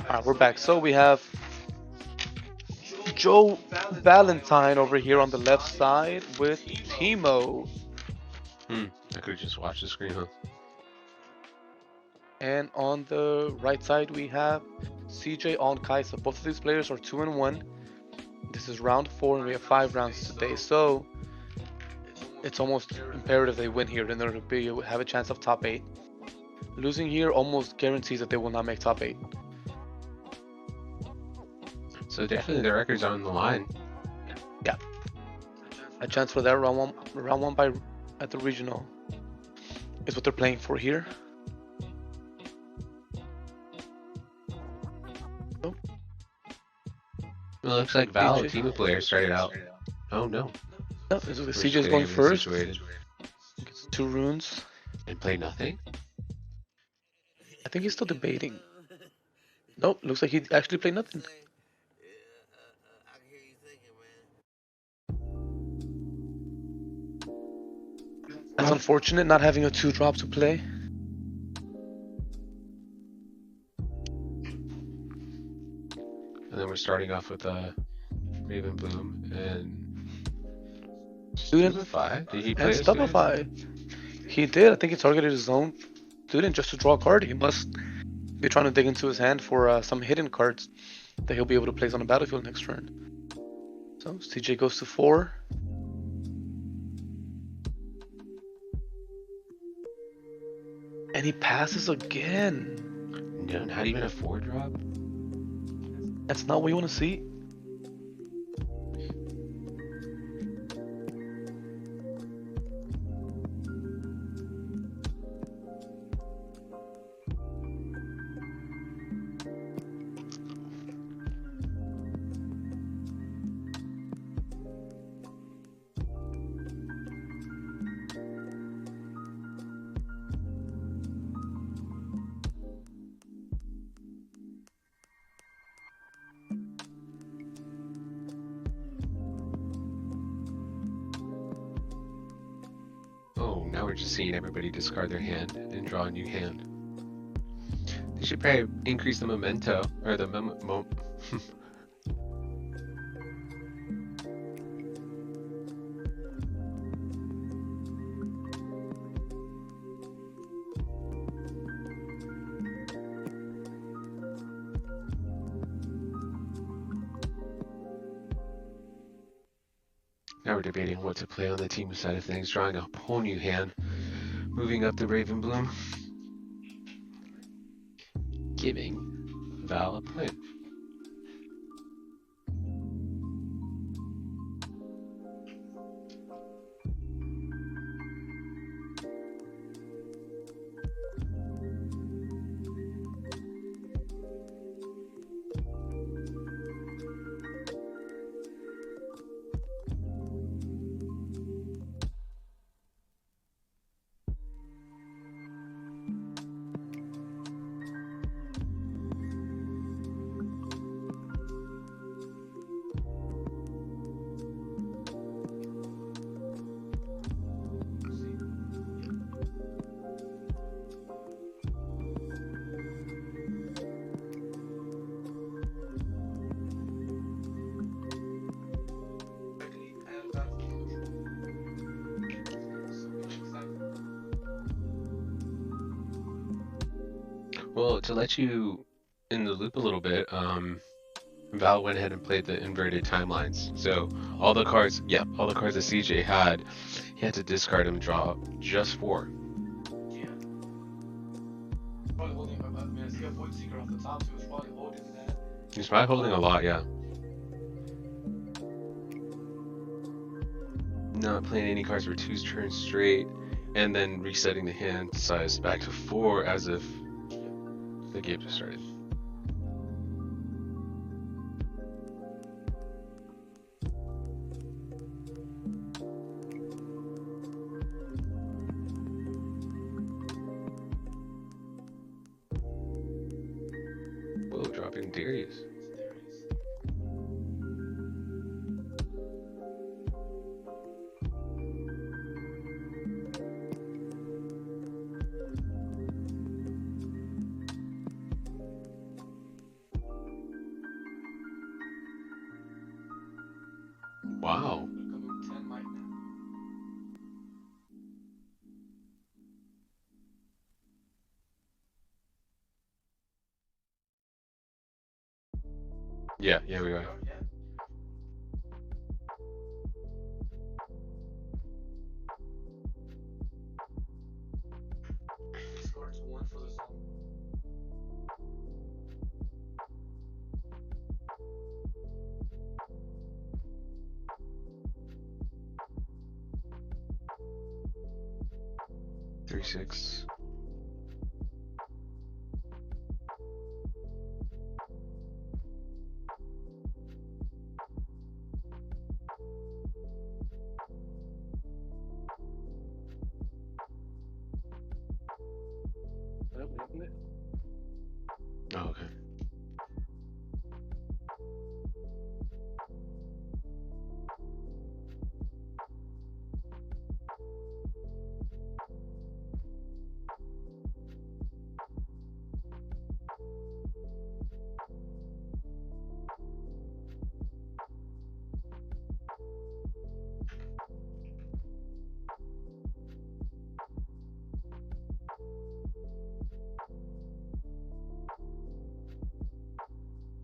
Alright, we're back. So we have Joe Valentine over here on the left side with Teemo. I could just watch the screen, huh? And on the right side we have CJ on Kaisa. Both of these players are 2-1. This is round 4 and we have 5 rounds today. So it's almost imperative they win here in order to have a chance of top 8. Losing here almost guarantees that they will not make top 8. So definitely the records are on the line. Yeah. A chance for that round one by at the regional is what they're playing for here. Well, it looks like Val, a Teemo player, started out. Oh no. No, CJ's going first. Gets 2 runes. And play nothing? I think he's still debating. Nope, looks like he actually played nothing. That's unfortunate not having a 2-drop to play. And then we're starting off with Raven Bloom and Student 5. Did he play and Stubify. He did. I think he targeted his own student just to draw a card. He must be trying to dig into his hand for some hidden cards that he'll be able to place on the battlefield next turn. So CJ goes to 4. And he passes again. No, not even a 4-drop? That's not what you want to see. Now we're just seeing everybody discard their hand and draw a new hand. They should probably increase the memento, or the Now we're debating what to play on the Teemo side of things, drawing a whole new hand, moving up the Raven Bloom, giving Val a plan. Well, to let you in the loop a little bit, Val went ahead and played the inverted timelines. So all the cards, all the cards that CJ had, he had to discard them and draw just 4. Yeah. Probably holding, I mean, I see a Void Seeker off the top, so he was probably holding that. He's probably holding a lot, yeah. Not playing any cards for 2 turns straight, and then resetting the hand size back to 4 as if the game just started. Whoa, dropping Darius. Wow. Becoming 10 might now. Yeah, we are. Yeah. Discards 1 for the zone. Three, 6. Yep, isn't it? Oh, okay.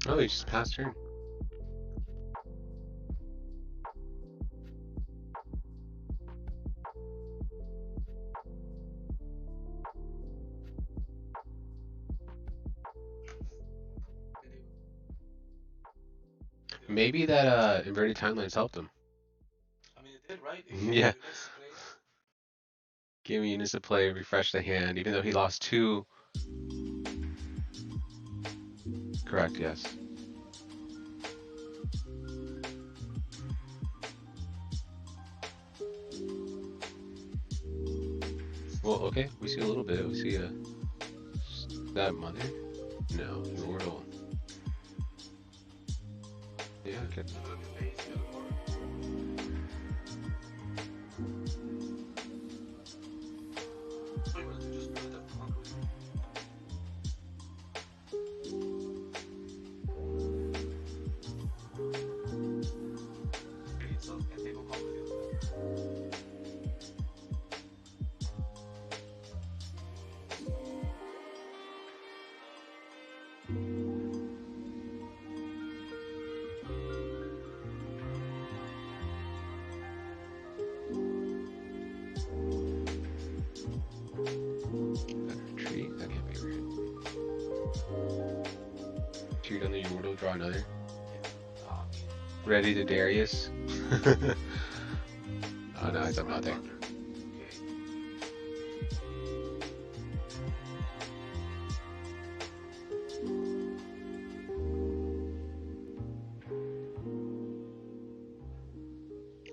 Oh, he just passed turn. Maybe that inverted timelines helped him. I mean, it did, right? Yeah. Give me units to play, refresh the hand, even though he lost 2. Correct, yes. Well, okay, we see a little bit. We see that mother. No, Yordle. Yeah, okay. Retreat. That can't be right. Retreat on the Yordle, draw another. Ready to Darius. Oh no, I'm not there.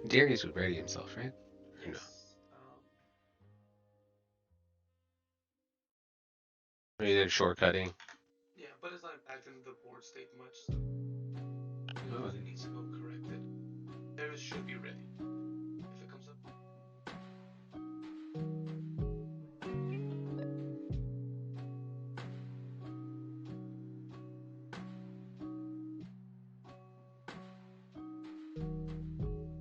Darius would ready himself, right? Or no? Maybe they're shortcutting. Yeah, but it's not impacting the board state much, so it needs to go corrected. There should be ready if it comes up.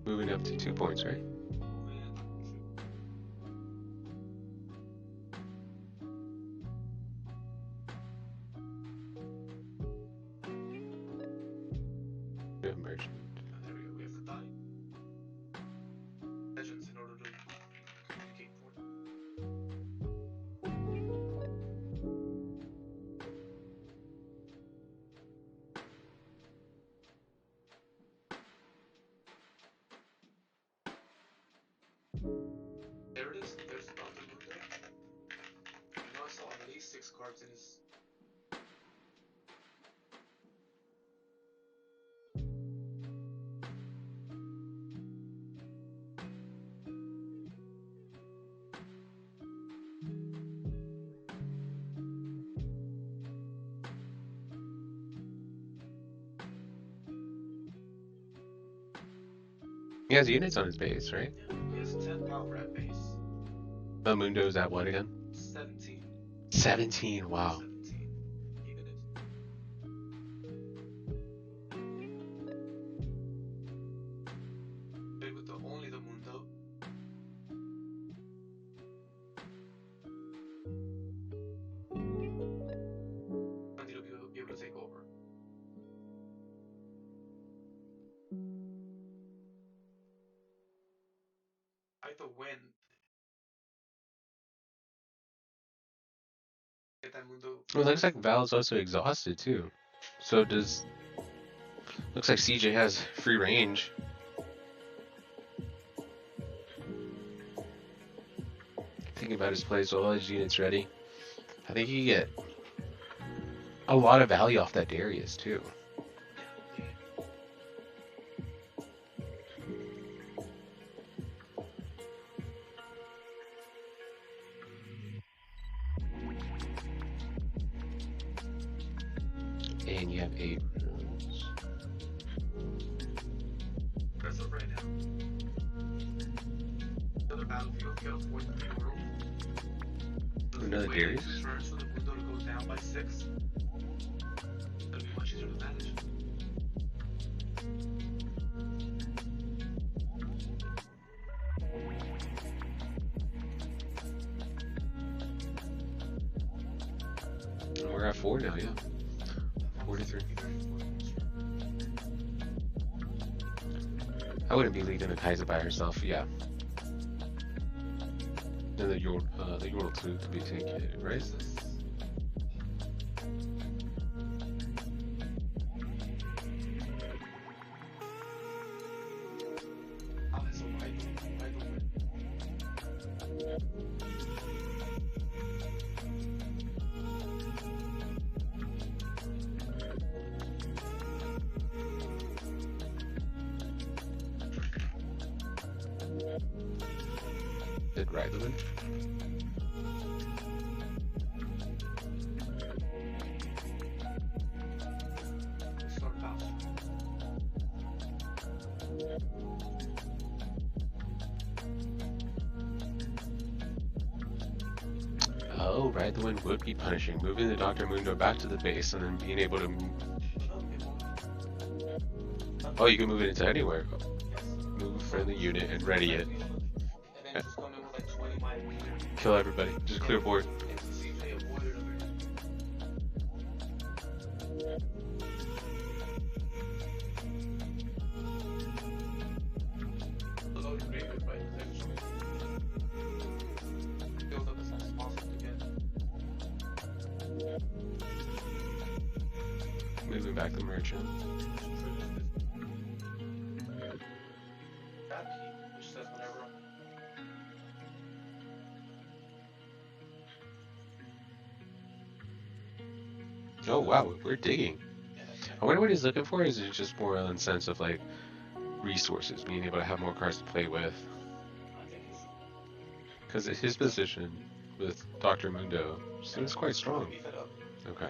Moving up to 2 points, right? We have merchant. There we go. We have to die. Legends in order to communicate for. There it is. There's the Bounty Mundo. I know I saw at least 6 cards in his. He has units on his base, right? Yeah, he has 10 power at base. Mundo's at what again? 17. 17, wow. 17. Even if. Well, it looks like Val's also exhausted too. So does... Looks like CJ has free range. Thinking about his plays, so all his units ready. I think he can get a lot of value off that Darius too. And you have 8 runes. Another Darius? We're at 4 now, yeah. 43. I wouldn't be leading the Kaiser by herself, yeah. And the Yorl too to be taken, right? Did right the win? Oh, Ride the Wind would be punishing, moving the Dr. Mundo back to the base and then being able to move. Oh, you can move it into anywhere. Move friendly unit and ready it. Kill everybody. Just clear board. Moving back the merchant. Oh wow, we're digging. I wonder what he's looking for. Is it just more in the sense of like resources, being able to have more cards to play with? Because his position with Dr. Mundo seems quite strong. Okay.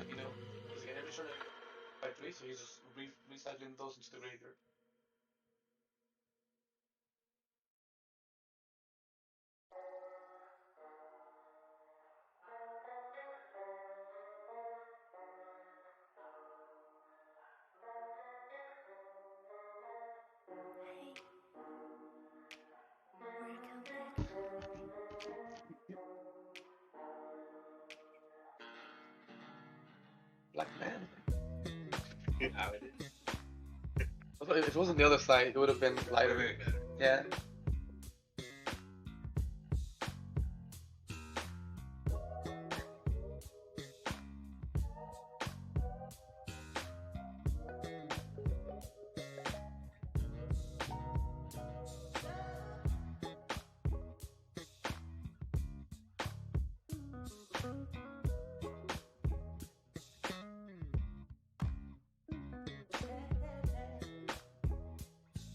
Black man. If it wasn't the other side, it would have been lighter. Yeah.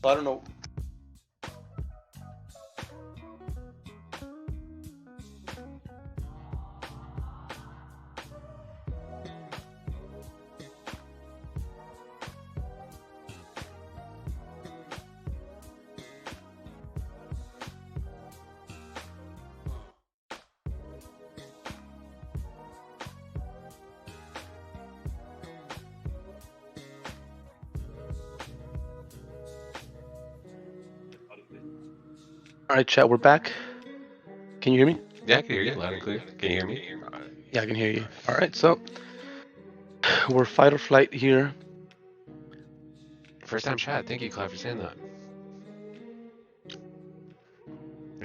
I don't know. All right, chat, we're back. Can you hear me? Yeah, I can hear you loud and clear. Can you hear me? Yeah, I can hear you. All right, so we're fight or flight here. First time chat. Thank you, Clive, for saying that.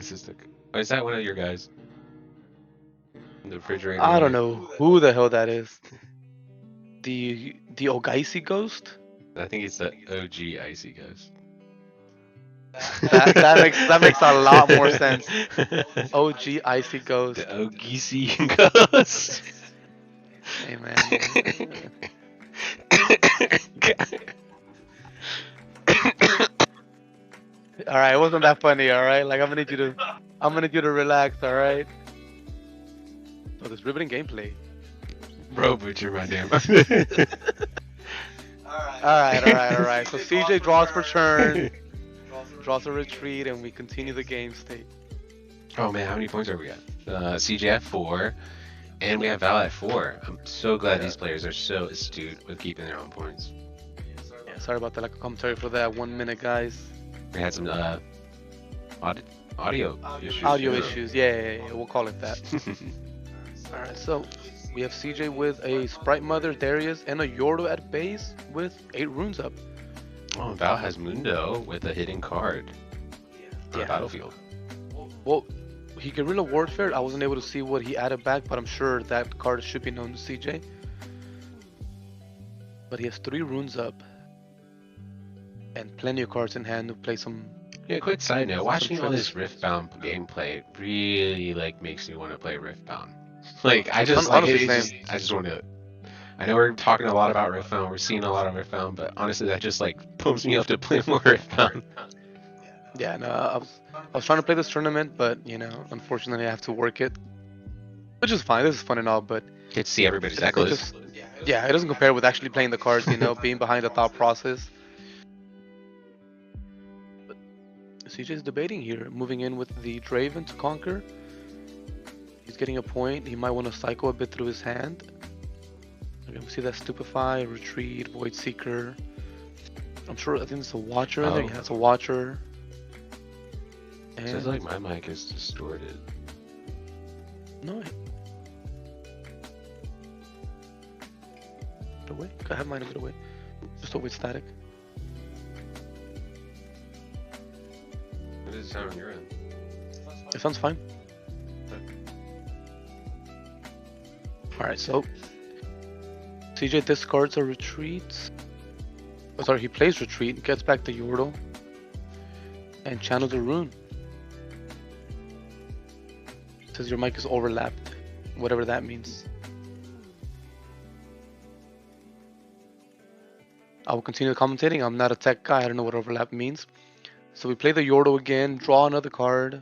This is the. Oh, is that one of your guys? In the refrigerator I over don't there? know who the hell that is. The Ogaisi ghost? I think it's the OG Icy Ghost. That makes a lot more sense. OG Icy The Ghost. OGC Ghost. Hey man. All right, it wasn't that funny. All right, like I'm gonna need you to relax. All right. Oh, this riveting gameplay. Bro, butcher my damn. All right. So CJ draws for turn, draws a retreat, and we continue the game state. Oh man, how many points are we at? CJ at 4, and we have Val at 4. I'm so glad these players are so astute with keeping their own points. Yeah, sorry about the lack of commentary for that 1 minute, guys. We had some audio issues. Audio issues. Yeah, we'll call it that. All right, so we have CJ with a Sprite Mother, Darius, and a Yordo at base with 8 runes up. Oh, Val has Mundo with a hidden card on the battlefield. Well, he Guerrilla Warfare. I wasn't able to see what he added back, but I'm sure that card should be known to CJ. But he has 3 runes up and plenty of cards in hand to play some. Yeah, quick side note, watching all tricks. this Riftbound gameplay really like makes me want to play Riftbound. Like I Honestly, I just want to. I know we're talking a lot about Riftbound, we're seeing a lot of Riftbound, but honestly, that just like pumps me up to play more Riftbound. Yeah, no, I was trying to play this tournament, but unfortunately, I have to work it, which is fine. This is fun and all, but Get to see everybody's it echoes. just, yeah, it doesn't compare with actually playing the cards. Being behind the thought process. But CJ's debating here, moving in with the Draven to conquer. He's getting a point. He might want to cycle a bit through his hand. Okay, we see that Stupefy, Retreat, Void Seeker. I think it's a Watcher in there. Yeah, it's a Watcher. And Sounds like my mic is distorted. no. Get away. I have mine a bit away. Just with static. What does it sound on your end? It sounds fine. Alright, so CJ discards a retreat. Oh, sorry, he plays retreat, gets back the Yordle, and channels a rune. Says your mic is overlapped, whatever that means. I will continue commentating. I'm not a tech guy, I don't know what overlap means. So we play the Yordle again, draw another card.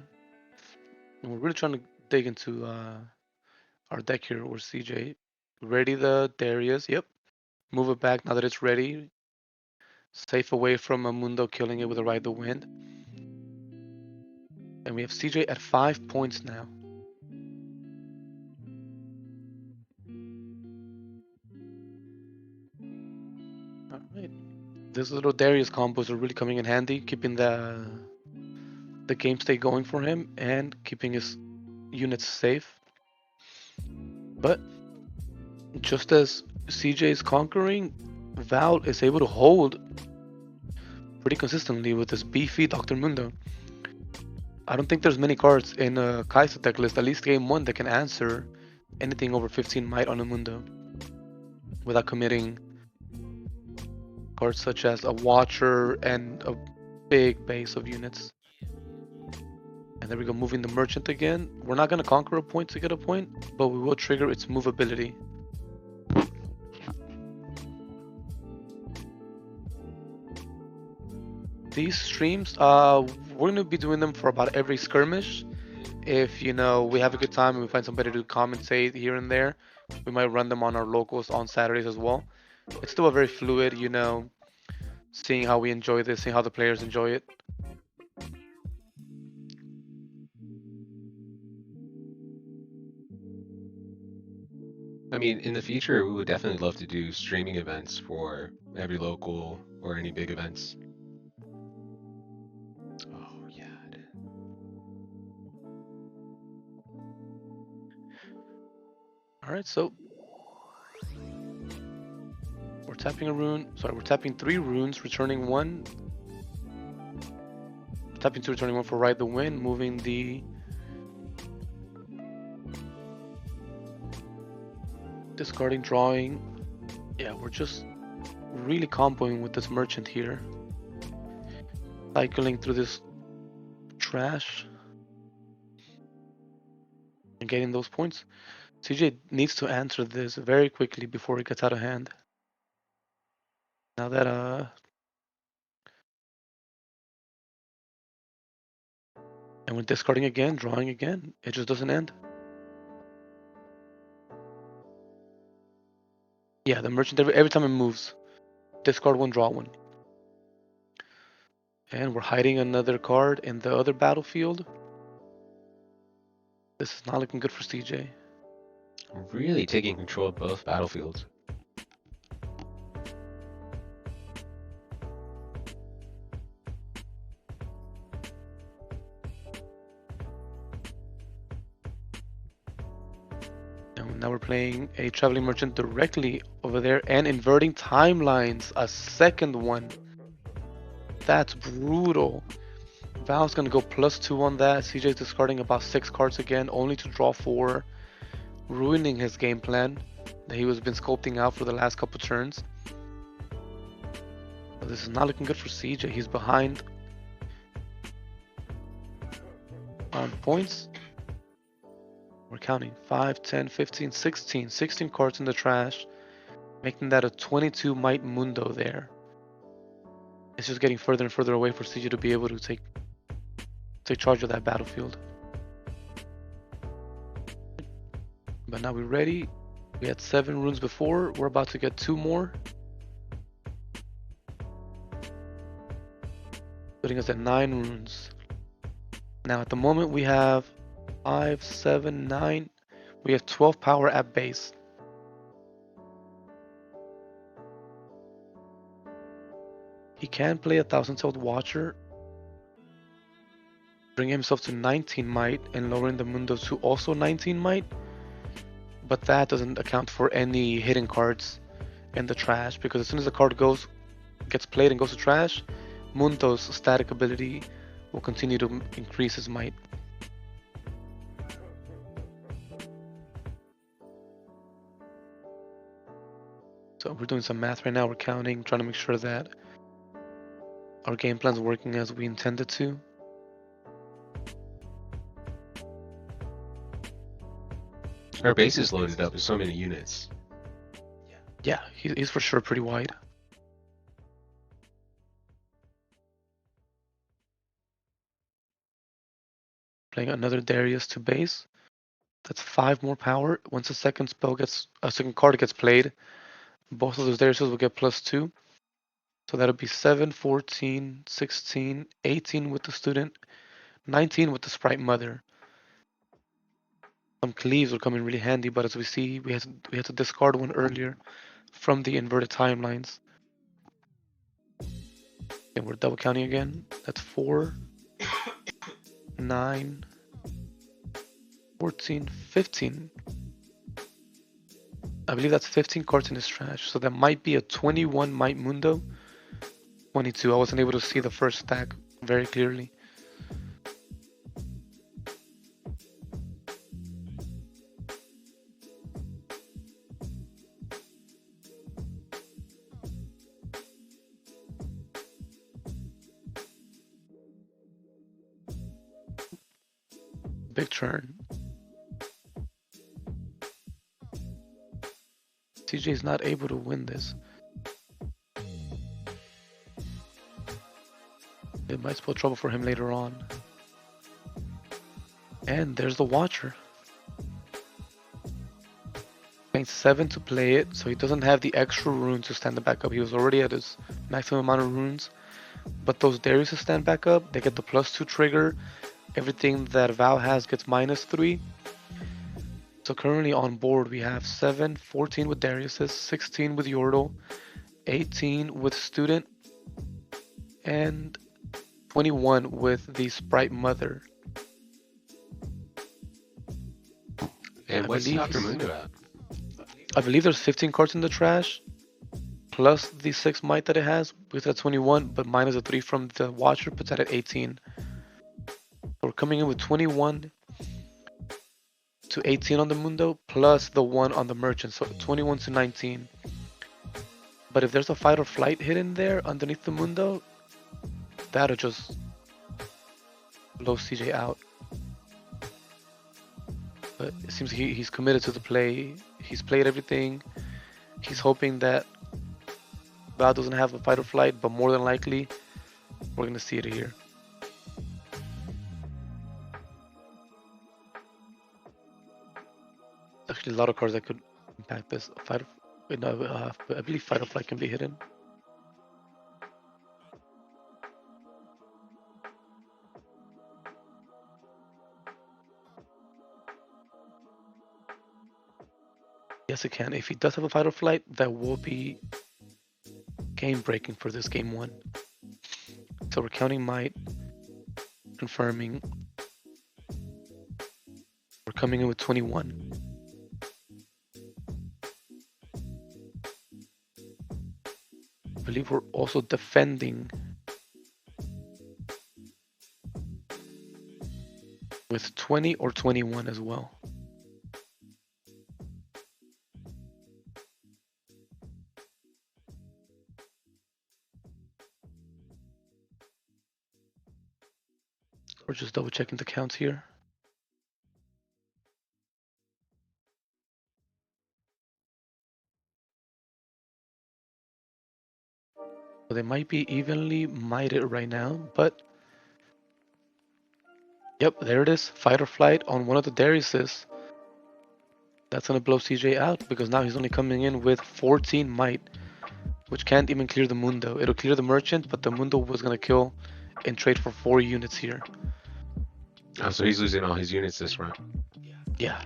And we're really trying to dig into our deck here. Where's CJ? Ready the Darius, yep. Move it back now that it's ready. Safe away from a Mundo, killing it with a Ride the Wind. And we have CJ at 5 points now. Alright. These little Darius combos are really coming in handy, keeping the game state going for him and keeping his units safe. But just as CJ is conquering, Val is able to hold pretty consistently with this beefy Dr. Mundo. I don't think there's many cards in a Kai'Sa deck list, at least game 1, that can answer anything over 15 might on a Mundo without committing cards such as a Watcher and a big base of units. And there we go, moving the Merchant again. We're not going to conquer a point to get a point, but we will trigger its movability. These streams, we're going to be doing them for about every skirmish. If we have a good time and we find somebody to commentate here and there, we might run them on our locals on Saturdays as well. It's still a very fluid, seeing how we enjoy this, seeing how the players enjoy it. I mean, in the future, we would definitely love to do streaming events for every local or any big events. Oh, yeah. Alright, so we're tapping a rune. Sorry, we're tapping 3 runes, returning 1. tapping to returning one for ride the wind, moving the discarding, drawing. Yeah, we're just really comboing with this merchant here. Cycling through this trash and getting those points. CJ needs to answer this very quickly before it gets out of hand. Now that and we're discarding again, drawing again, it just doesn't end. Yeah, the merchant every time it moves, discard one, draw one. And we're hiding another card in the other battlefield. This is not looking good for CJ. Really taking control of both battlefields. And now we're playing a traveling merchant directly over there and inverting timelines. A second one. That's brutal. Val's gonna go +2 on that. CJ's discarding about 6 cards again, only to draw 4, ruining his game plan that he was been sculpting out for the last couple turns. But this is not looking good for CJ. He's behind on points. We're counting 5, 10, 15, 16. 16 cards in the trash, making that a 22 might mundo there. It's just getting further and further away for CJ to be able to take charge of that battlefield. But now we're ready. We had 7 runes before. We're about to get 2 more, putting us at 9 runes. Now at the moment we have 5, 7, 9. We have 12 power at base. He can play a 1,000-tailed Watcher, bring himself to 19 might and lowering the mundo to also 19 might, but that doesn't account for any hidden cards in the trash, because as soon as the card gets played and goes to trash, Mundo's static ability will continue to increase his might. So we're doing some math right now. We're counting, trying to make sure that our game plan's working as we intended to. Our base is loaded up with so many units. Yeah, he's for sure pretty wide. Playing another Darius to base. That's 5 more power. Once a second card gets played, both of those Dariuses will get +2. So that'll be 7, 14, 16, 18 with the student, 19 with the sprite mother. Some cleaves will come in really handy, but as we see, we had to discard one earlier from the inverted timelines. And we're double counting again. That's 4, 9, 14, 15. I believe that's 15 cards in his trash. So that might be a 21 might mundo. 22. I wasn't able to see the first stack very clearly. Big turn. CJ is not able to win this. It might spell trouble for him later on. And there's the Watcher. Paying 7 to play it, so he doesn't have the extra runes to stand back up. He was already at his maximum amount of runes. But those Darius stand back up, they get the +2 trigger. Everything that Val has gets -3. So currently on board we have 7, 14 with Darius's, 16 with Yordle, 18 with Student, and 21 with the Sprite Mother. And what's Dr. Mundo at? I believe there's 15 cards in the trash, plus the 6 might that it has, with that 21, but minus a 3 from the Watcher puts that at 18. coming in with 21 to 18 on the Mundo, plus the 1 on the Merchant, so 21 to 19. But if there's a fight or flight hidden there underneath the Mundo, that'll just blow CJ out. But it seems he's committed to the play. He's played everything. He's hoping that Val doesn't have a fight or flight, but more than likely, we're going to see it here. Actually, a lot of cards that could impact this. Fight, wait, no, I believe fight or flight can be hidden. Yes, it can. If he does have a fight or flight, that will be game breaking for this game 1. So we're counting might, confirming. We're coming in with 21. I believe we're also defending with 20 or 21 as well. We're just double checking the counts here. So they might be evenly mighted right now, but yep, there it is. Fight or flight on one of the Dariuses. That's gonna blow CJ out because now he's only coming in with 14 might, which can't even clear the Mundo. It'll clear the Merchant, but the Mundo was gonna kill and trade for 4 units here. Oh, so he's losing all his units this round. Yeah.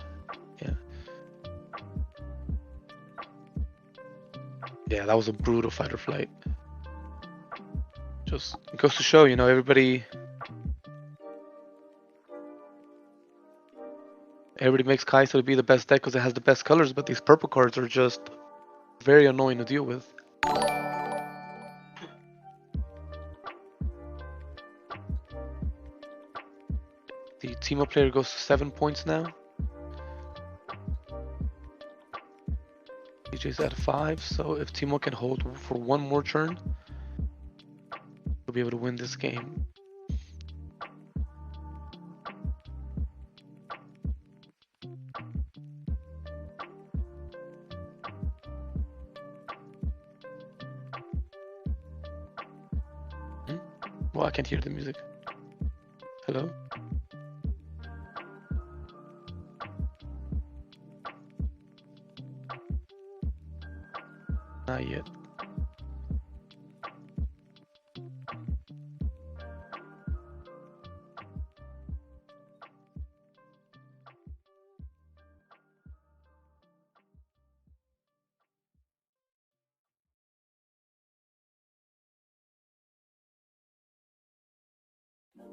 Yeah, that was a brutal fight or flight. Just goes to show, you know, everybody makes Kai'Sa to be the best deck because it has the best colors, but these purple cards are just very annoying to deal with. The Teemo player goes to 7 points now. DJ's at 5, so if Teemo can hold for 1 more turn, he'll be able to win this game. Well, I can't hear the music. Hello? Not yet.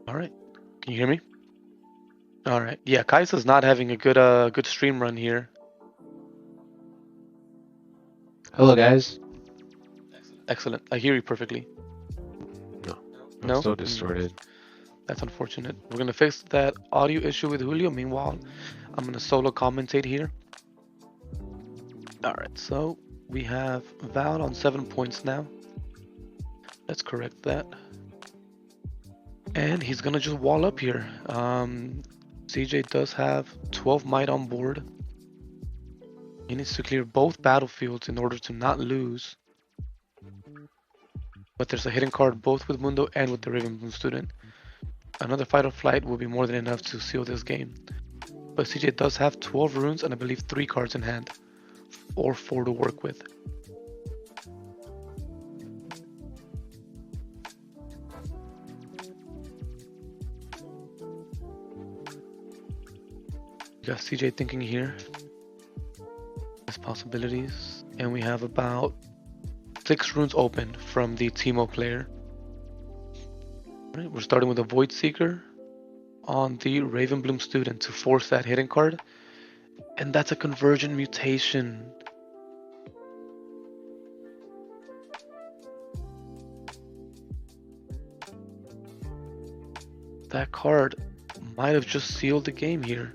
All right. Can you hear me? All right. Yeah, Kai'Sa's not having a good stream run here. Hello, guys. Excellent. I hear you perfectly. No, No? I'm still distorted. That's unfortunate. We're gonna fix that audio issue with Julio. Meanwhile, I'm gonna solo commentate here. All right. So we have Val on 7 points now. Let's correct that. And he's gonna just wall up here. CJ does have 12 might on board. He needs to clear both battlefields in order to not lose. But there's a hidden card both with Mundo and with the Ravenbloom student. Another fight or flight will be more than enough to seal this game. But CJ does have 12 runes and I believe 3 cards in hand. Or 4 to work with. We got CJ thinking here. There's possibilities. And we have about 6 runes open from the Teemo player. All right, we're starting with a Void Seeker on the Ravenbloom student to force that hidden card. And that's a Convergent Mutation. That card might have just sealed the game here.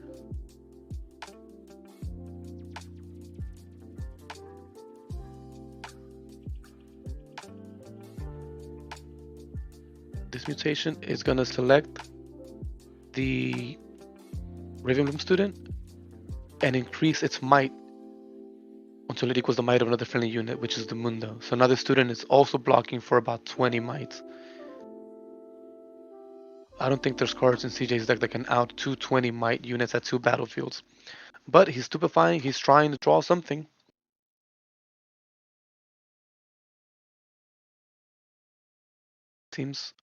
This mutation is going to select the Ravenbloom student and increase its might until it equals the might of another friendly unit, which is the Mundo. So now the student is also blocking for about 20 mites. I don't think there's cards in CJ's deck that can out 220 might units at 2 battlefields. But he's stupefying, he's trying to draw something. Seems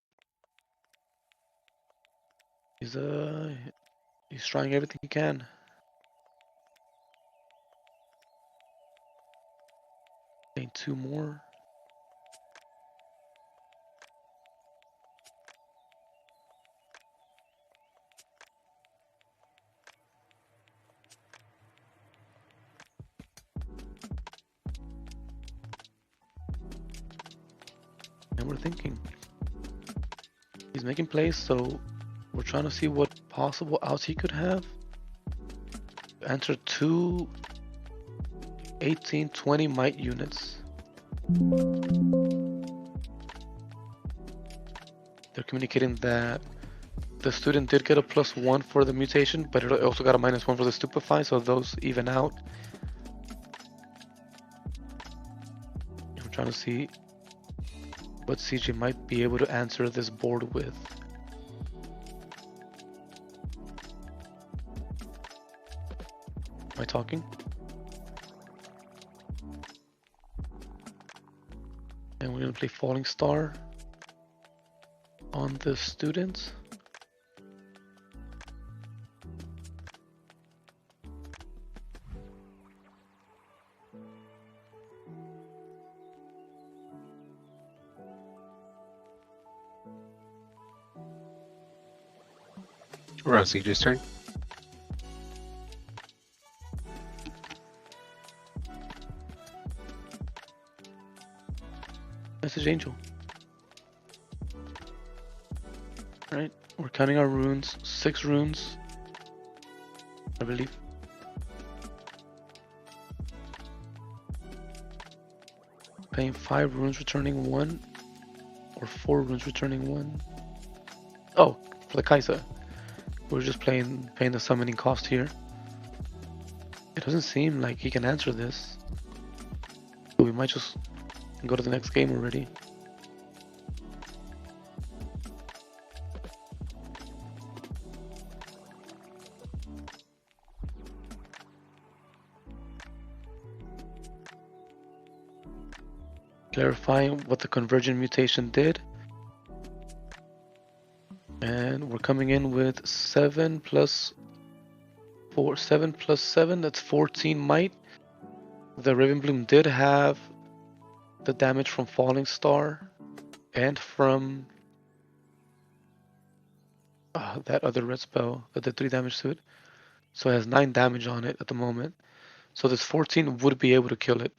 he's trying everything he can. Need 2 more. And we're thinking. He's making plays, so we're trying to see what possible outs he could have. Enter 2 18-20 might units. They're communicating that the student did get a +1 for the mutation, but it also got a -1 for the stupefy, so those even out. I'm trying to see what CJ might be able to answer this board with. Am I talking? And we're gonna play Falling Star on the students. We're on CJ's turn. Message Angel. Alright, we're counting our runes. 6 runes, I believe. Paying 5 runes, returning 1, or 4 runes, returning 1. Oh, for the Kaisa. We're just paying the summoning cost here. It doesn't seem like he can answer this. So we might just go to the next game already. Clarifying what the convergent mutation did. And we're coming in with 7 plus 4, 7 plus 7, that's 14 might. The Ravenbloom did have the damage from Falling Star and from that other red spell that did 3 damage to it. So it has 9 damage on it at the moment. So this 14 would be able to kill it.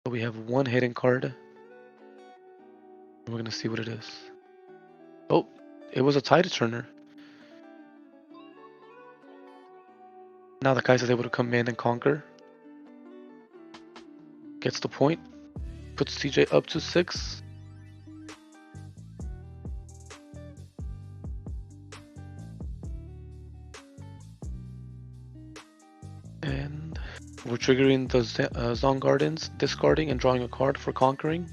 So we have 1 hidden card. We're gonna see what it is. Oh, it was a Tide Turner. Now the Kaiser's able to come in and conquer. Gets the point. Puts CJ up to 6. And we're triggering the Zon Gardens, discarding and drawing a card for conquering.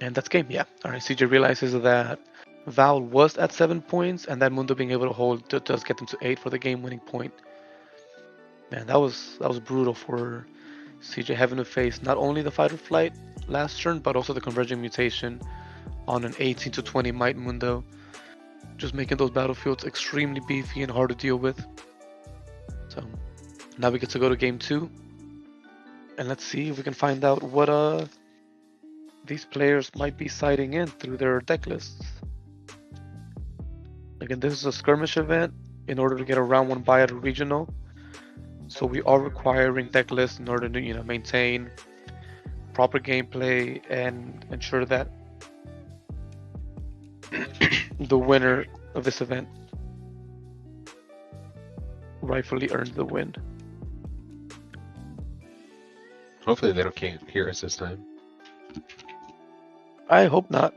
And that's game, yeah. Alright, CJ realizes that Val was at 7 points, and that Mundo being able to hold does get them to 8 for the game-winning point. Man, that was brutal for CJ having to face not only the fight or flight last turn, but also the converging mutation on an 18 to 20 might Mundo, just making those battlefields extremely beefy and hard to deal with. So now we get to go to game 2, and let's see if we can find out what these players might be siding in through their deck lists. Again, this is a skirmish event in order to get a round 1 bye at a regional. So we are requiring deck lists in order to, maintain proper gameplay and ensure that the winner of this event rightfully earns the win. Hopefully they can't hear us this time. I hope not.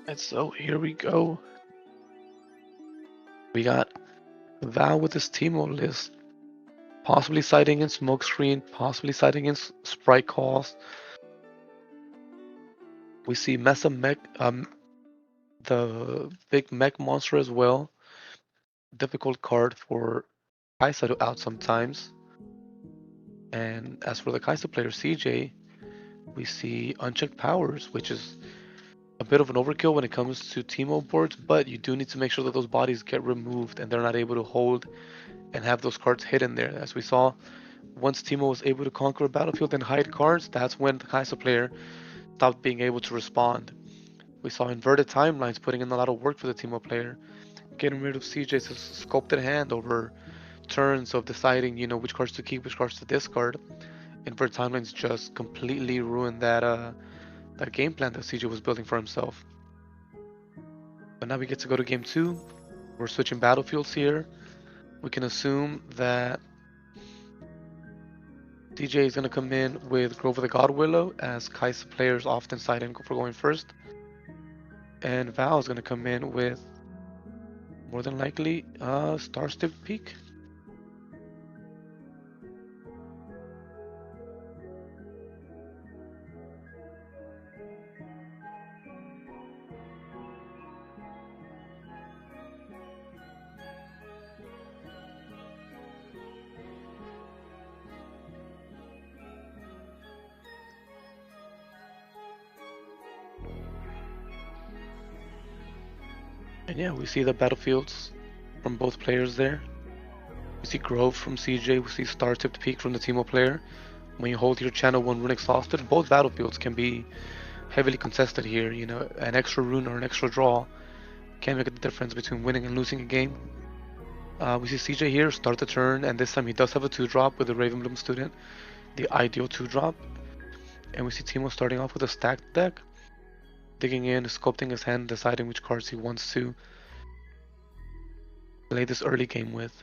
And so here we go. We got Val with his Teemo list, possibly siding in Smokescreen, possibly siding in Sprite Calls. We see Mesa Mech, the big mech monster as well. Difficult card for Kaisa to out sometimes. And as for the Kaisa player CJ, we see Unchecked Powers, which is a bit of an overkill when it comes to Teemo boards, but you do need to make sure that those bodies get removed and they're not able to hold and have those cards hidden there. As we saw, once Teemo was able to conquer a battlefield and hide cards, that's when the Kaisa player stopped being able to respond. We saw inverted timelines putting in a lot of work for the Teemo player, getting rid of CJ's sculpted hand over turns of deciding, which cards to keep, which cards to discard. Inverted timelines just completely ruined that game plan that CJ was building for himself. But now we get to go to game 2. We're switching battlefields here. We can assume that CJ is going to come in with Grove of the God Willow, as Kaisa players often side in for going first. And Val is going to come in with, more than likely, Star-Stipped Peak. And yeah, we see the battlefields from both players there. We see Grove from CJ, we see Star-Tipped Peak from the Teemo player. When you hold your channel 1 rune exhausted, both battlefields can be heavily contested here. An extra rune or an extra draw can make the difference between winning and losing a game. We see CJ here start the turn, and this time he does have a 2-drop with the Ravenbloom student, the ideal 2-drop. And we see Teemo starting off with a stacked deck, digging in, sculpting his hand, deciding which cards he wants to play this early game with.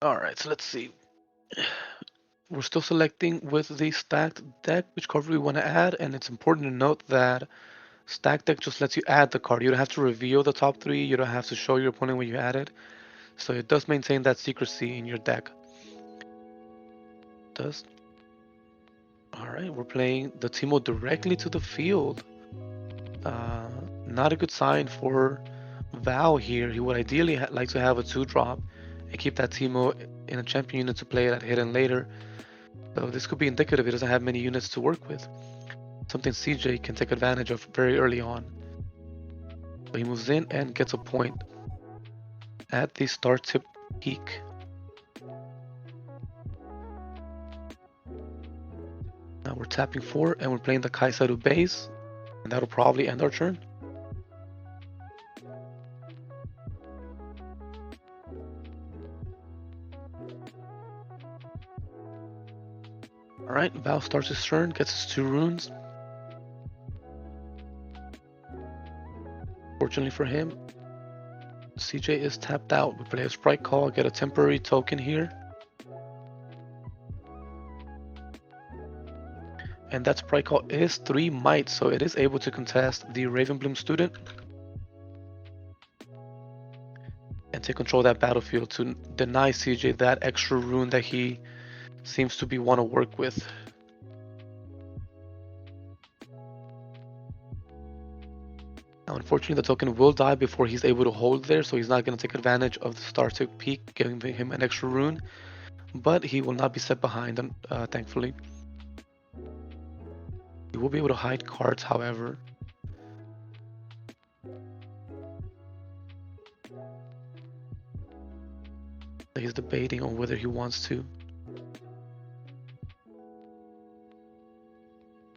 Alright, so let's see. We're still selecting with the stacked deck which card we want to add, and it's important to note that stacked deck just lets you add the card. You don't have to reveal the top 3, you don't have to show your opponent what you added. So it does maintain that secrecy in your deck. Alright, we're playing the Teemo directly to the field. Not a good sign for Val here. He would ideally like to have a 2-drop and keep that Teemo in a champion unit to play that hidden later. So this could be indicative he doesn't have many units to work with. Something CJ can take advantage of very early on. So he moves in and gets a point at the Star-Tipped Peak. Now we're tapping 4 and we're playing the Kaisa to base, and that'll probably end our turn. Alright, Val starts his turn, gets his 2 runes. Fortunately for him, CJ is tapped out. We play a Sprite Call, get a temporary token here. And that Sprite Call is 3 might, so it is able to contest the Ravenbloom student and take control of that battlefield to deny CJ that extra rune that he seems to be want to work with. Now, unfortunately, the token will die before he's able to hold there, so he's not going to take advantage of the star tick peak, giving him an extra rune. But he will not be set behind, thankfully. He will be able to hide cards, however. He's debating on whether he wants to.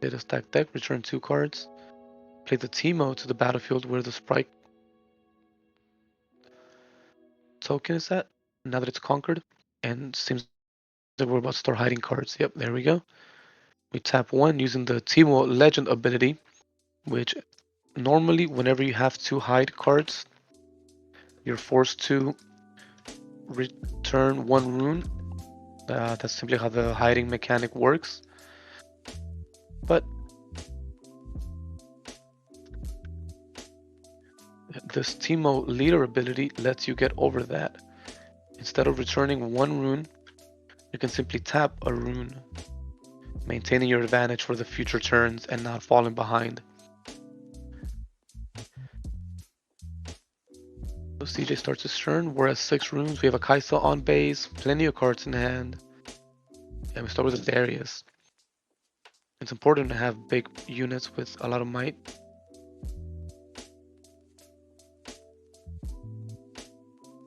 Did a stack deck, return 2 cards. Play the Teemo to the battlefield where the Sprite token is at, now that it's conquered. And seems that we're about to start hiding cards. Yep, there we go. We tap 1 using the Teemo Legend ability, which normally whenever you have to hide cards, you're forced to return 1 rune. That's simply how the hiding mechanic works. But this Teemo leader ability lets you get over that. Instead of returning 1 rune, you can simply tap a rune, maintaining your advantage for the future turns and not falling behind. So CJ starts his turn. We're at 6 runes. We have a Kaisa on base, plenty of cards in hand. And we start with the Darius. It's important to have big units with a lot of might.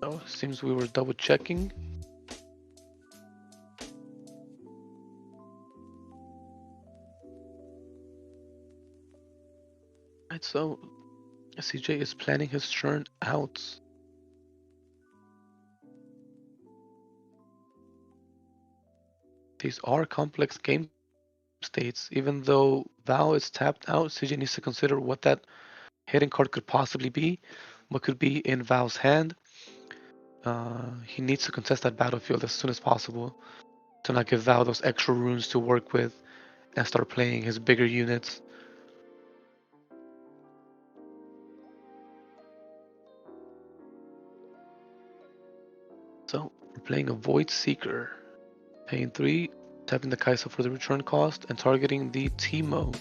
Oh, seems we were double checking. Right, so CJ is planning his turn out. These are complex game states. Even though Val is tapped out, CJ needs to consider what that hidden card could possibly be, what could be in Val's hand. He needs to contest that battlefield as soon as possible to not give Val those extra runes to work with and start playing his bigger units. So we're playing a Void Seeker, paying 3, tapping the Kaisa for the return cost, and targeting the Teemo.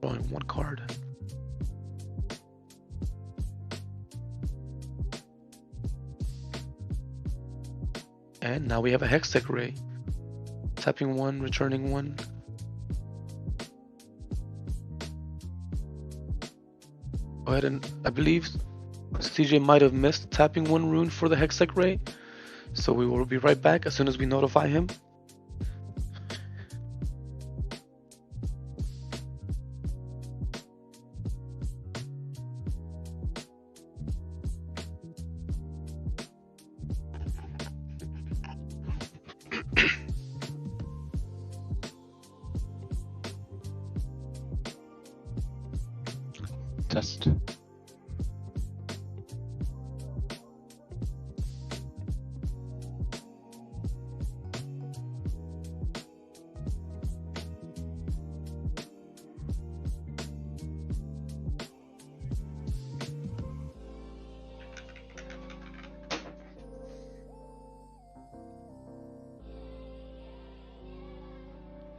Drawing 1 card. And now we have a Hextech Ray. Tapping 1, returning 1. Go ahead and I believe CJ might have missed tapping 1 rune for the Hextech Ray. So we will be right back as soon as we notify him. Test.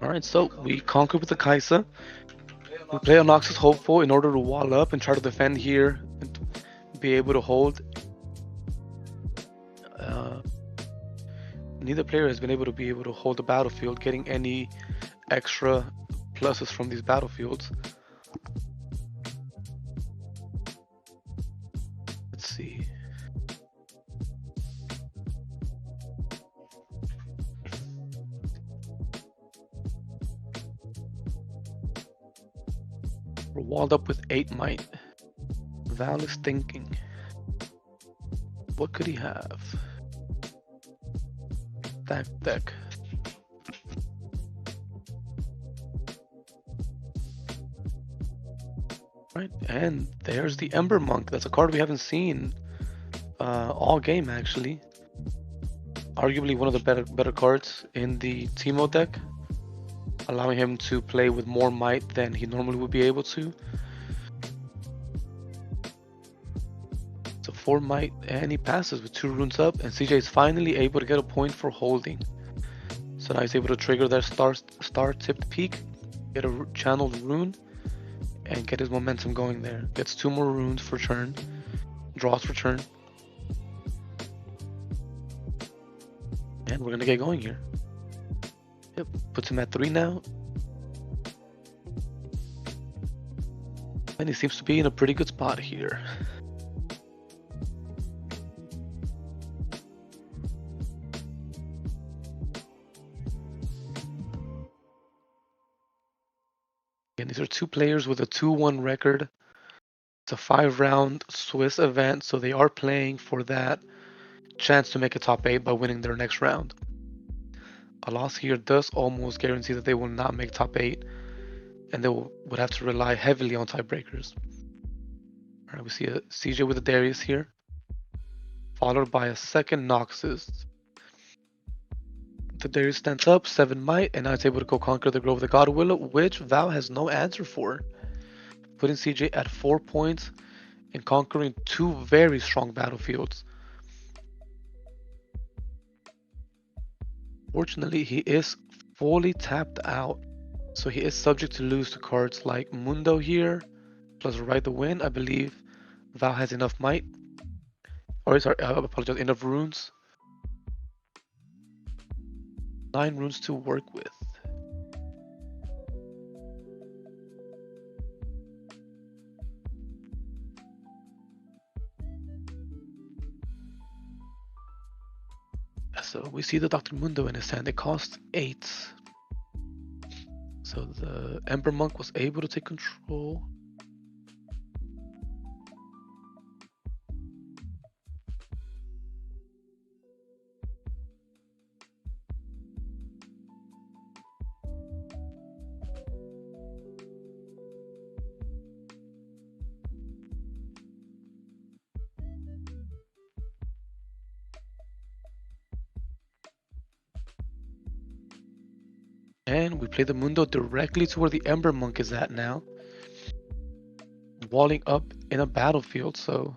Alright, so we conquered with the Kaisa. We play on Noxus Hopeful in order to wall up and try to defend here and be able to hold. Neither player has been able to hold the battlefield, getting any extra pluses from these battlefields. Let's see. We're walled up with 8 might. Val is thinking. What could he have? Stack deck. Right, and there's the Ember Monk. That's a card we haven't seen all game actually. Arguably one of the better cards in the Teemo deck, allowing him to play with more might than he normally would be able to. So 4 might, and he passes with 2 runes up, and CJ is finally able to get a point for holding. So now he's able to trigger that star tipped peak, get a channeled rune, and get his momentum going there. Gets 2 more runes for turn, draws for turn. And we're gonna get going here. Yep, puts him at 3 now. And he seems to be in a pretty good spot here. And these are 2 players with a 2-1 record. It's a 5-round Swiss event, so they are playing for that chance to make a top 8 by winning their next round. A loss here does almost guarantee that they will not make top 8, and they would have to rely heavily on tiebreakers. Alright, we see a CJ with a Darius here, followed by a second Noxus. The Darius stands up, 7 might, and now it's able to go conquer the Grove of the God Willow, which Val has no answer for, putting CJ at 4 points and conquering 2 very strong battlefields. Fortunately, he is fully tapped out, so he is subject to lose to cards like Mundo here, plus Ride the Wind. I believe Val has enough might, or sorry, I apologize, enough runes. 9 runes to work with. So we see the Dr. Mundo in his hand. It costs 8. So the Ember Monk was able to take control. And we play the Mundo directly to where the Ember Monk is at now. Walling up in a battlefield, so...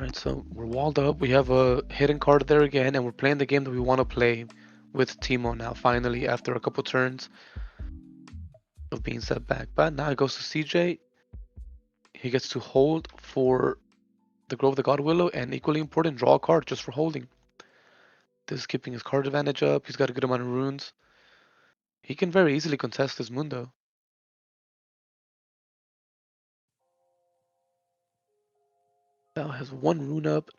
Right, so we're walled up. We have a hidden card there again, and we're playing the game that we want to play with Teemo now, finally, after a couple turns of being set back. But now it goes to CJ. He gets to hold for the Grove of the God Willow, and equally important, draw a card just for holding. This is keeping his card advantage up. He's got a good amount of runes. He can very easily contest this Mundo. Now has 1 rune up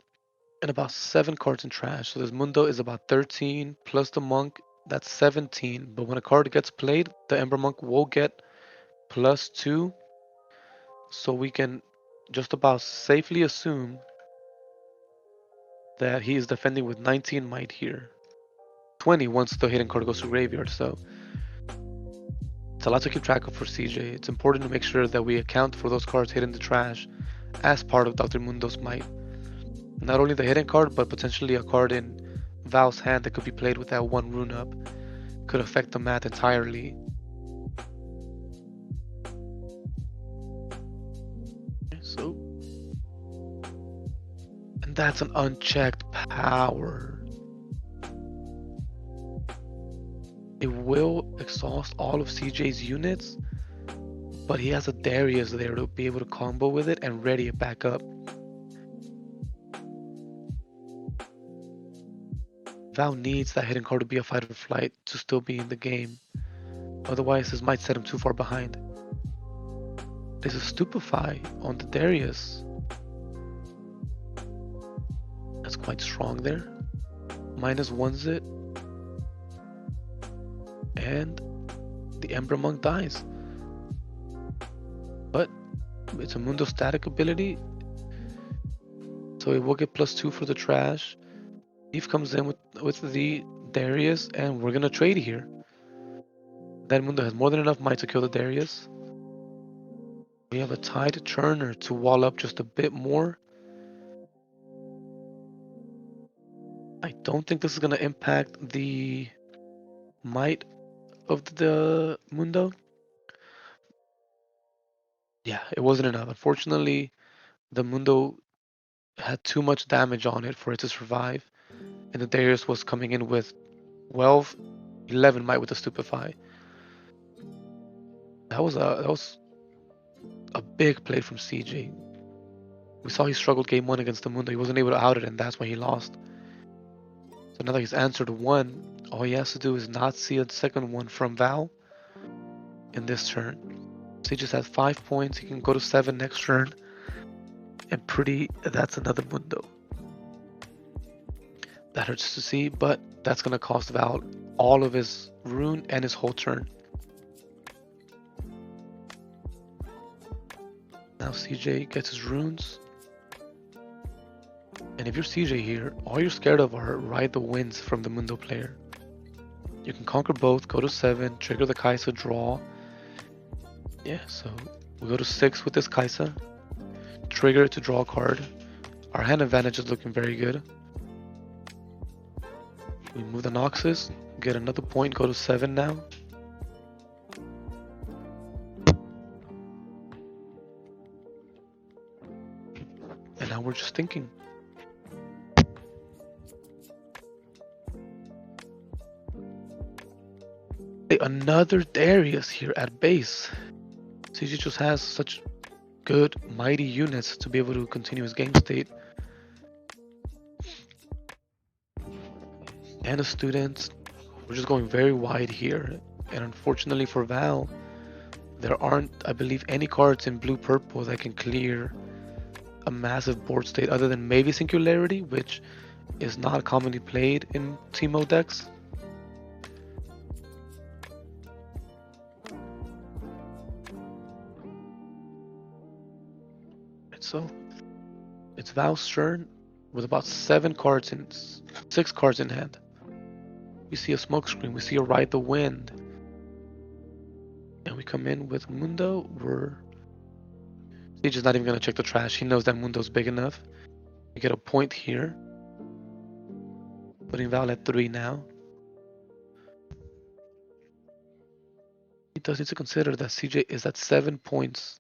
and about 7 cards in trash. So this Mundo is about 13 plus the Monk. That's 17. But when a card gets played, the Ember Monk will get +2. So we can just about safely assume that he is defending with 19 might here. 20 once the hidden card goes to graveyard. So it's a lot to keep track of for CJ. It's important to make sure that we account for those cards hidden in the trash as part of Dr. Mundo's might. Not only the hidden card, but potentially a card in Val's hand that could be played with that 1 rune up. Could affect the math entirely. So, and that's an unchecked power. It will exhaust all of CJ's units, but he has a Darius there to be able to combo with it and ready it back up. Val needs that hidden card to be a fight or flight to still be in the game. Otherwise, this might set him too far behind. There's a Stupefy on the Darius. That's quite strong there. -1s it. And the Ember Monk dies. But it's a Mundo static ability, so it will get +2 for the trash. Eve comes in with the Darius, and we're gonna trade here. That Mundo has more than enough might to kill the Darius. We have a Tide Turner to wall up just a bit more. I don't think this is going to impact the might of the Mundo. Yeah, it wasn't enough. Unfortunately, the Mundo had too much damage on it for it to survive. And the Darius was coming in with 12, 11 might with the Stupefy. That was a big play from CJ. We saw he struggled game one against the Mundo. He wasn't able to out it, and that's why he lost. So now that he's answered one, all he has to do is not see a second one from Val in this turn. So he just has 5 points. He can go to 7 next turn. And that's another Mundo. That hurts to see, but that's going to cost Val all of his rune and his whole turn. Now CJ gets his runes. And if you're CJ here, all you're scared of are ride the winds from the Mundo player. You can conquer both, go to 7, trigger the Kaisa, draw. Yeah, so we go to 6 with this Kaisa. Trigger it to draw a card. Our hand advantage is looking very good. We move the Noxus, get another point, go to 7 now. And now we're just thinking. Another Darius here at base. CJ just has such good, mighty units to be able to continue his game state. And the students, we're just going very wide here. And unfortunately for Val, there aren't, I believe, any cards in blue-purple that can clear a massive board state other than maybe Singularity, which is not commonly played in Teemo decks. So it's Val's turn with about 6 cards in hand. We see a smokescreen, we see a Ride the Wind. And we come in with Mundo. He's just not even gonna check the trash. He knows that Mundo's big enough. We get a point here. Putting Val at 3 now. He does need to consider that CJ is at 7 points.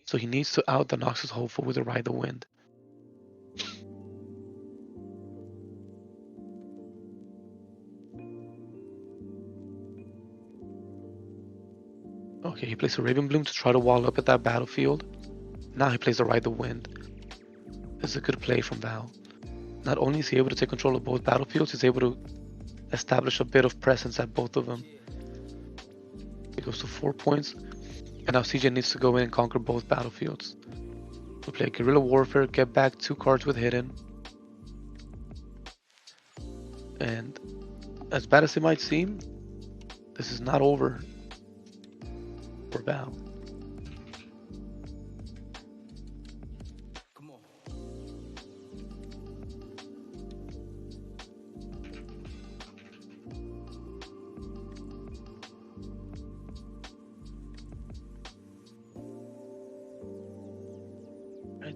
So he needs to out the Noxus Hopeful with a Ride the Wind. Okay, he plays a Raven Bloom to try to wall up at that battlefield. Now he plays a Ride the Wind. It's a good play from Val. Not only is he able to take control of both battlefields, he's able to establish a bit of presence at both of them. He goes to 4 points. And now CJ needs to go in and conquer both battlefields. We play Guerrilla Warfare, get back 2 cards with Hidden. And as bad as it might seem, this is not over for Val.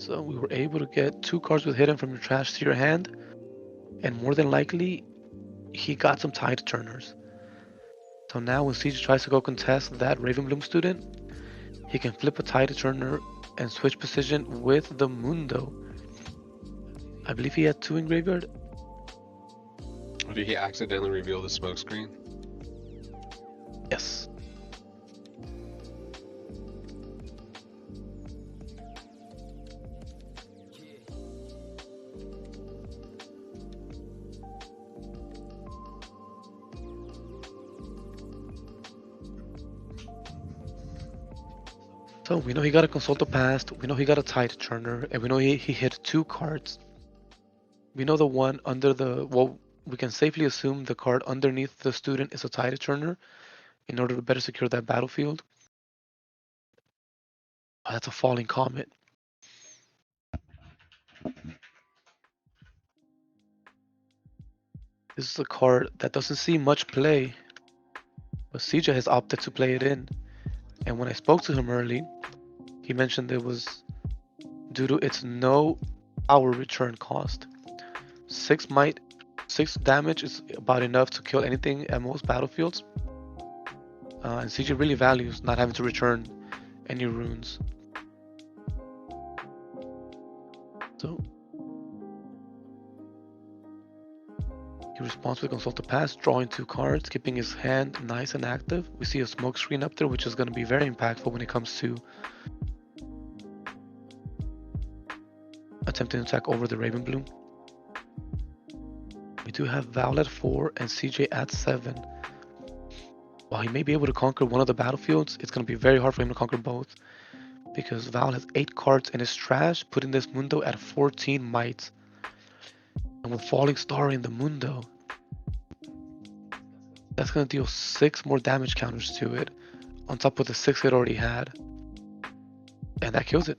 So we were able to get 2 cards with Hidden from your trash to your hand, and more than likely, he got some Tide Turners. So now when CJ tries to go contest that Ravenbloom student, he can flip a Tide Turner and switch position with the Mundo. I believe he had 2 in graveyard. Or did he accidentally reveal the smokescreen? Yes. So we know he got a Consult the Past, we know he got a Tide Turner, and we know he hit 2 cards. We know the one under well, we can safely assume the card underneath the student is a Tide Turner in order to better secure that battlefield. Oh, that's a Falling Comet. This is a card that doesn't see much play, But CJ has opted to play it in. And when I spoke to him early, he mentioned it was due to its no power return cost. 6 damage is about enough to kill anything at most battlefields. And CJ really values not having to return any runes. So he responds with Consult the Past, drawing 2 cards, keeping his hand nice and active. We see a smoke screen up there, which is going to be very impactful when it comes to attempting to attack over the Raven Bloom. We do have Val at 4 and CJ at 7. While he may be able to conquer one of the battlefields, it's going to be very hard for him to conquer both, because Val has 8 cards in his trash, putting this Mundo at 14 might. And with Falling Star in the Mundo, that's going to deal 6 more damage counters to it, on top of the 6 it already had. And that kills it.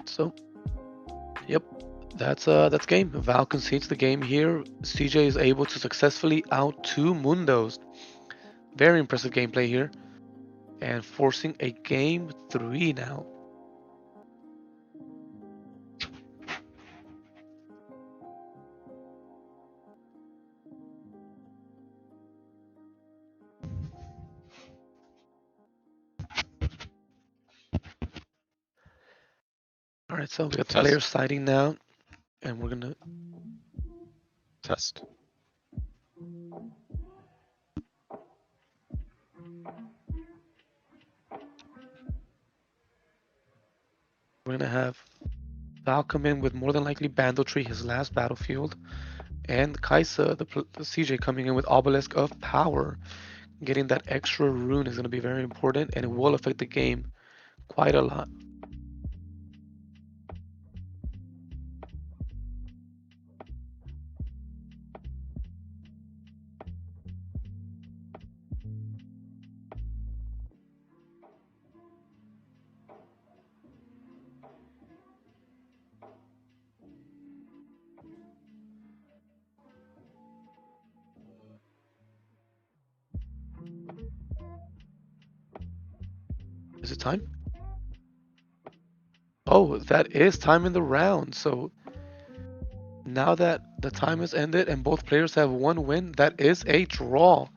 So, yep, that's game. Val concedes the game here. CJ is able to successfully out 2 Mundos. Very impressive gameplay here. And forcing a game 3 now. Alright, so we got the Test. players siding now. And we're gonna Test. have Val come in with more than likely Banditry, his last battlefield. And Kaisa, the CJ, coming in with Obelisk of Power. Getting that extra rune is going to be very important, and it will affect the game quite a lot. Is it time? Oh, that is time in the round. So now that the time has ended and both players have 1 win, that is a draw.